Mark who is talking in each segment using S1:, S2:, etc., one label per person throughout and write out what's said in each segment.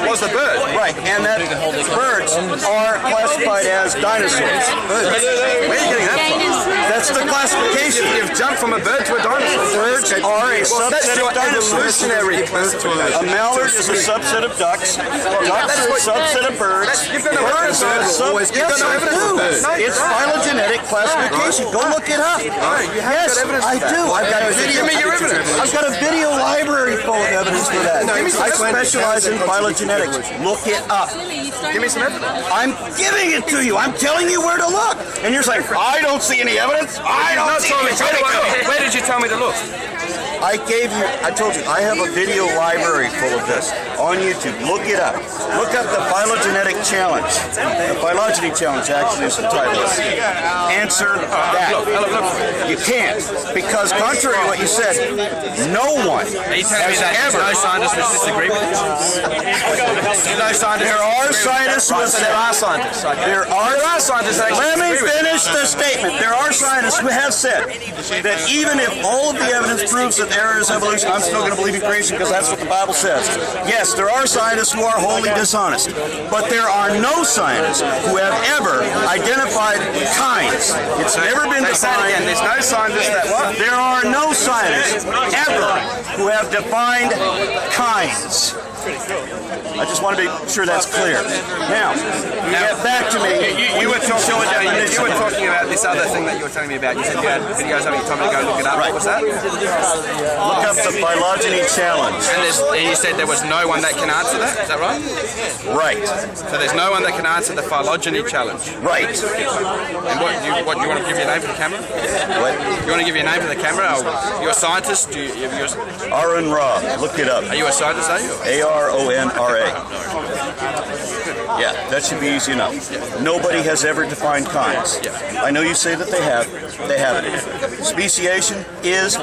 S1: was a bird.
S2: Right, and that birds are classified as dinosaurs.
S1: Where are you getting that from?
S2: That's the classification.
S1: You've jumped from a bird to a dinosaur.
S2: Birds are a subset of dinosaurs. A mallard is a subset of ducks. Ducks are a subset of birds.
S1: You've got no evidence of it.
S2: Yes, I do. It's phylogenetic classification. Go look it up. Yes, I do. I've got a video.
S1: Give me your evidence.
S2: I've got a video library full of evidence for that. I specialize in phylogenetics. Look it up.
S1: Give me some evidence.
S2: I'm giving it to you. I'm telling you where to look. And you're saying, I don't see any evidence. I don't see any evidence.
S1: Where did you tell me to look?
S2: I told you, I have a video library full of this on YouTube. Look it up. Look up the phylogenetic challenge. The phylogeny challenge actually is the title. Answer that. You can't. Because contrary to what you said, no one has ever...
S1: No scientists would disagree with you? No scientists.
S2: There are scientists who have said...
S1: There are scientists.
S2: There are
S1: scientists that
S2: Let me finish the statement. There are scientists who have said that even if all of the evidence proves that there is evolution, I'm still going to believe in creation because that's what the Bible says. Yes, there are scientists who are wholly dishonest, but there are no scientists who have ever identified kinds. It's never been defined.
S1: There's no scientists that what?
S2: There are no scientists ever who have defined kinds. I just want to be sure that's clear. Now, get back to me.
S1: You were talking about this other thing that you were telling me about. You said you had videos of it. You told me to go look it up.
S2: Right.
S1: What was that?
S2: Look up the phylogeny challenge.
S1: And you said there was no one that can answer that. Is that right?
S2: Right.
S1: So there's no one that can answer the phylogeny challenge.
S2: Right.
S1: And what do you want to give your name for the camera?
S2: What?
S1: You want to give your name for the camera? You're a scientist?
S2: AronRa. Look it up.
S1: Are you a scientist? Are you?
S2: AronRa. Yeah, that should be easy enough. Nobody has ever defined kinds. I know you say that they have. They haven't. Speciation is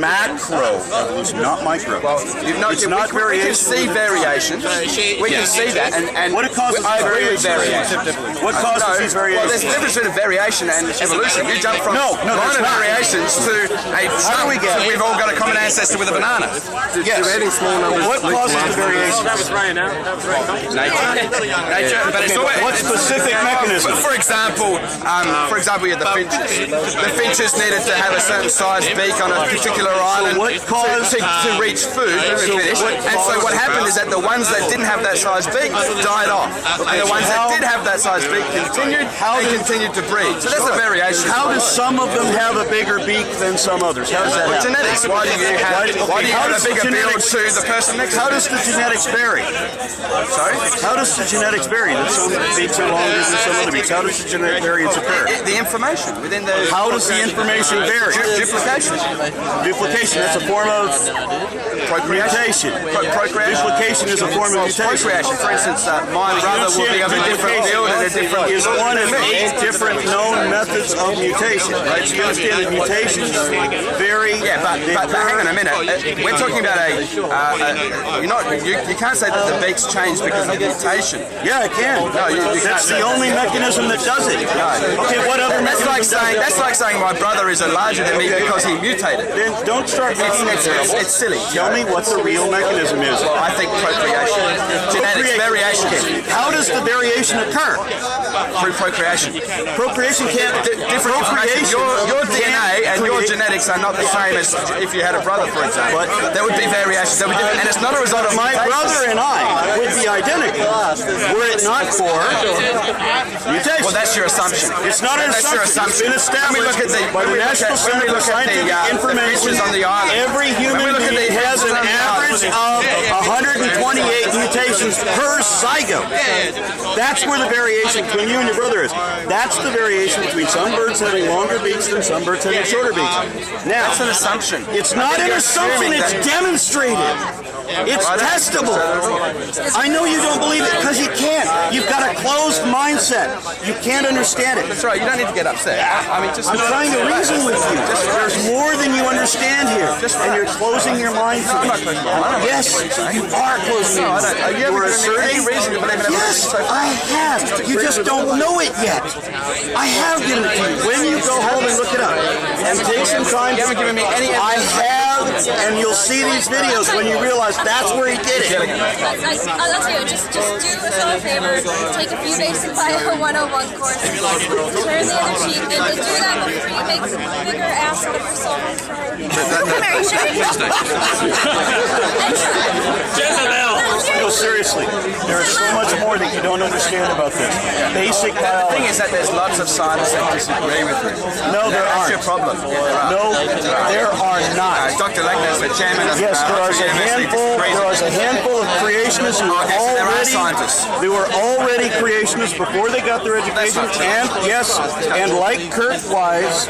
S2: macro evolution, not micro.
S1: Well,
S2: it's not variation.
S1: We can see variation. We can see that. And
S2: what causes
S1: I agree with
S2: variation? What causes these variations?
S1: Well, there's a difference between variation and evolution. You jump from minor variations to a
S2: How do we get?
S1: We've all got a common ancestor with a banana.
S2: Yes. What causes the variation?
S3: That was right now. That was right.
S1: Nature. But it's always,
S2: what specific mechanism?
S1: For example, you had the finches. The finches needed to have a certain size beak on a particular island to reach food. And so what happened is that the ones that didn't have that size beak died off. And the ones that did have that size beak continued to breed. So that's a variation.
S2: How do some of them have a bigger beak than some others? How does that happen?
S1: Genetics. Why do you have a bigger beak to the person next to you?
S2: How does the genetics vary?
S1: Sorry?
S2: How does the genetics vary? That some beaks are longer than some other beaks. How does the genetic variance occur?
S1: The information within the...
S2: How does the information vary?
S1: Duplication.
S2: Duplication, that's a form of mutation.
S1: Procreation.
S2: Duplication is a form of mutation.
S1: Procreation. For instance, my brother will be of a different build and a different...
S2: is one of 8 different known methods of mutation. Right? So you understand that mutations vary.
S1: Yeah, but hang on a minute. We're talking about you can't say that the beaks change because of mutation.
S2: Yeah, I can.
S1: No,
S2: that's the only mechanism that does it.
S1: No.
S2: Okay, what other mechanism?
S1: That's like saying my brother is larger than me because he mutated.
S2: Then don't start making it terrible.
S1: It's silly.
S2: Tell me what the real mechanism is.
S1: Well, I think procreation. Genetics, variation.
S2: How does the variation occur?
S1: Through procreation.
S2: Procreation can't...
S1: Different information. Your DNA and your genetics are not the same as if you had a brother, for example. But there would be variations. There would be, and it's not a result of
S2: my brother and I would be identical were it not for mutation.
S1: Well, that's your assumption.
S2: It's not an assumption. It's been established by the National Center for Scientific Information
S1: on the island.
S2: Every human being has an average of 128 mutations per zygote. That's where the variation between you and your brother is. That's the variation between some birds having longer beaks than some birds having shorter beaks. Now,
S1: that's an assumption.
S2: It's not an assumption, it's demonstrated. It's testable. I know you don't believe it because you can't. You've got a closed mindset. You can't understand it.
S1: That's right. You don't need to get upset. I mean,
S2: I'm trying to reason with you. There's more than you understand here, and you're closing your mind to it. Yes, you are closing your mind. You're asserting. Yes, I have. You just don't know it yet. I have given it to you. When you go home and look it up, and take some time.
S1: You haven't given me any.
S2: I have and you'll see these videos when you realize that's where he did it.
S4: I'll tell you, just do us all a favor, take a few basic bio 101 course, turn the other cheek, and do that before you make a bigger ass out of yourself. Come here, you sure?
S2: No, seriously, there is so much more that you don't understand about this. Basic
S1: The
S2: biology.
S1: thing is that there's lots of scientists that disagree with you.
S2: No, there
S1: That's your
S2: aren't.
S1: problem.
S2: No, there are not.
S1: Dr. Lackner is the chairman of
S2: Yes, there is a handful of creationists who are
S1: there are scientists.
S2: already creationists before they got their education, and like Kurt Wise,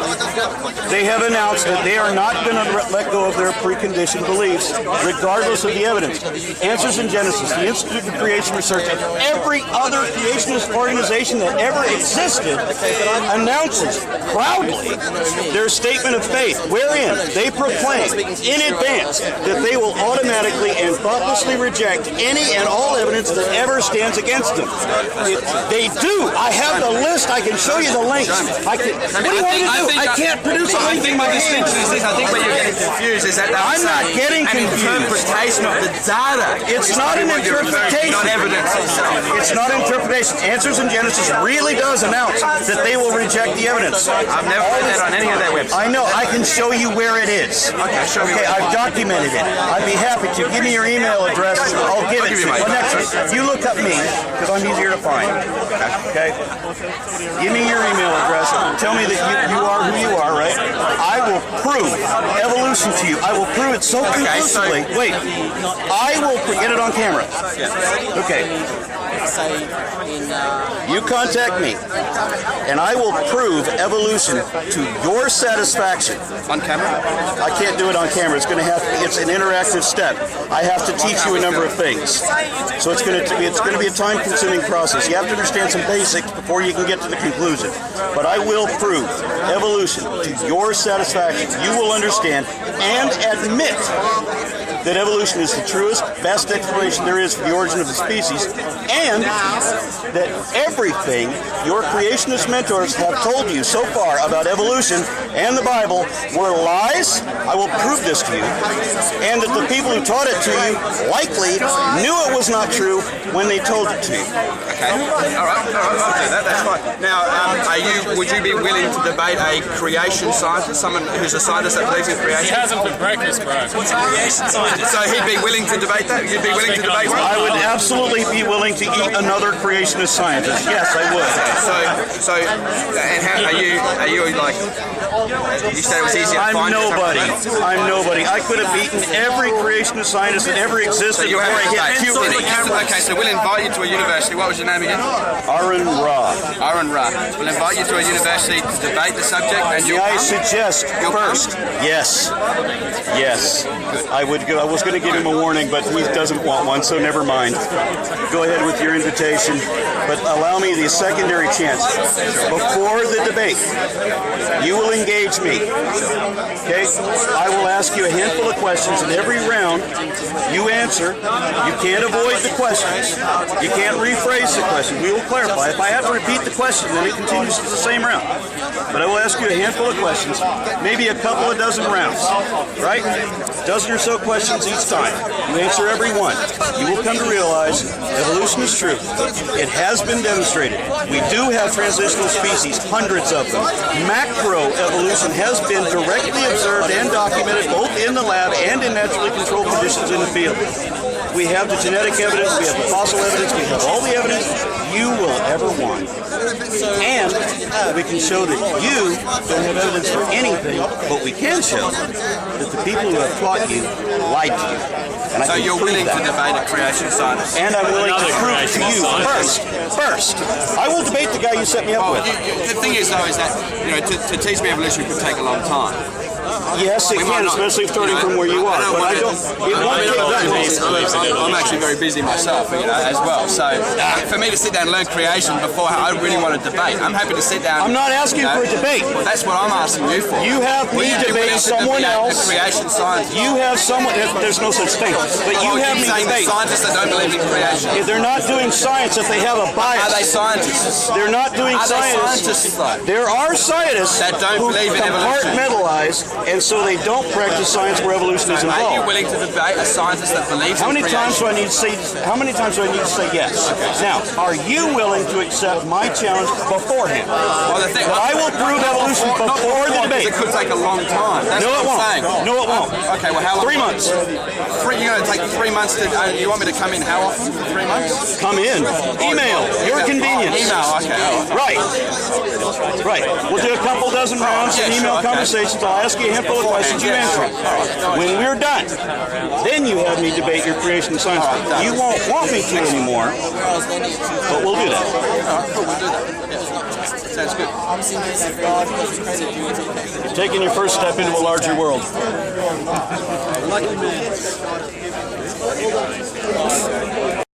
S2: they have announced that they are not going to let go of their preconditioned beliefs, regardless of the evidence. Answers in Genesis, the Institute for Creation Research, and every other creationist organization that ever existed announces proudly their statement of faith, wherein they proclaim in advance that they will automatically and thoughtlessly reject any and all evidence that ever stands against them. They do. I have the list. I can show you the links. What do you want me to do? I can't produce a link.
S1: I think my distinction is this. I think where you're getting confused is that
S2: I'm not getting
S1: an
S2: confused.
S1: interpretation of the data.
S2: It's not an interpretation.
S1: Not evidence itself.
S2: It's not interpretation. Answers in Genesis really does announce that they will reject the evidence.
S1: I've never read that on any of their websites.
S2: I know. I can show you where it is.
S1: Okay, show me.
S2: Okay, I've documented it. I'd be happy to. Give me your email address. I'll give it to you.
S1: mine.
S2: Next, you look up me, because I'm easier to find. Okay? Give me your email address. Tell me that you are who you are, right? I will prove evolution to you. I will prove it so conclusively. Wait. I will get it on camera. Okay. You contact me, and I will prove evolution to your satisfaction.
S1: On camera?
S2: I can't do it on camera. It's going to have. It's an interactive step. I have to teach you a number of things, so it's going to be a time-consuming process. You have to understand some basics before you can get to the conclusion. But I will prove evolution to your satisfaction. You will understand and admit that evolution is the truest, best explanation there is for the origin of the species, and that everything your creationist mentors have told you so far about evolution and the Bible were lies. I will prove this to you, and that the people who taught it to you likely knew it was not true when they told it to you.
S1: Okay. All right. I'll do that. That's fine. Now, would you be willing to debate a creation scientist, someone who's a scientist that believes in creation?
S3: He has them for breakfast, bro. What's a creation scientist?
S1: So he'd be willing to debate that? You'd be willing to debate that?
S2: I would absolutely be willing to eat another creationist scientist. Yes, I would.
S1: And how are you like? You said it was easy to
S2: I'm
S1: find.
S2: nobody. I could have beaten every creationist scientist that ever existed
S1: So you
S2: before I
S1: have
S2: hit puberty.
S1: Okay, so we'll invite you to a university. What was your name again?
S2: AronRa.
S1: AronRa. We'll invite you to a university to debate the subject, and you'll
S2: May I
S1: come?
S2: suggest
S1: You'll
S2: first? Yes. I would go. I was going to give him a warning, but he doesn't want one, so never mind. Go ahead with your invitation, but allow me the secondary chance. Before the debate, you will engage me. Okay? I will ask you a handful of questions, and every round you answer. You can't avoid the questions. You can't rephrase the question. We will clarify. If I have to repeat the question, then it continues to the same round. But I will ask you a handful of questions, maybe a couple of dozen rounds, right? Dozen or so questions each time. You answer every one. You will come to realize evolution is true. It has been demonstrated. We do have transitional species, hundreds of them. Macroevolution has been directly observed and documented both in the lab and in naturally controlled conditions in the field. We have the genetic evidence, we have the fossil evidence, we have all the evidence you will ever want. And we can show that you don't have evidence for anything, but we can show that the people who have taught you lied to you. And I
S1: So
S2: can
S1: you're
S2: prove
S1: willing
S2: that.
S1: to debate a creation scientist?
S2: And I'm willing to prove it to you first. I will debate the guy you set me up with.
S1: The thing is, though, is that to teach me evolution could take a long time.
S2: Yes, it can, especially starting from where you are. But I don't. It won't take that long.
S1: I'm actually very busy myself, as well. So for me to sit down and learn creation before I really want to debate, I'm happy to sit down.
S2: I'm not asking for a debate.
S1: Well, that's what I'm asking you for.
S2: You have me debate someone else.
S1: Creation science.
S2: You have someone. There's no such thing. But you have me
S1: saying
S2: debate.
S1: scientists that don't believe in creation.
S2: If they're not doing science if they have a bias.
S1: Are they scientists?
S2: They're not doing
S1: Are they
S2: science.
S1: scientists though?
S2: There are scientists
S1: That don't
S2: who
S1: believe in evolution.
S2: compartmentalize and so they don't practice science where evolution is
S1: Are you
S2: involved.
S1: willing to debate a scientist that believes
S2: How
S1: in
S2: many times do I need to say? How many times do I need to say yes? Now, are you willing to accept my challenge beforehand?
S1: Well, the thing,
S2: That I will prove evolution
S1: not
S2: before the debate.
S1: It could take a long time. That's
S2: No,
S1: what
S2: it
S1: I'm
S2: won't.
S1: saying.
S2: No, it won't.
S1: Okay, well, how long?
S2: 3 months.
S1: You're going to take 3 months to. You want me to come in how often? For 3 months?
S2: Come in. Email. Your convenience.
S1: Email. Okay.
S2: Right. Right. We'll do a couple dozen rounds of email conversations. I'll ask you a handful of questions. You answer them. When we're done, then you have me debate your creation of science. You won't want me to anymore, but we'll do that.
S1: Sounds good.
S2: You're taking your first step into a larger world.
S3: Lucky man.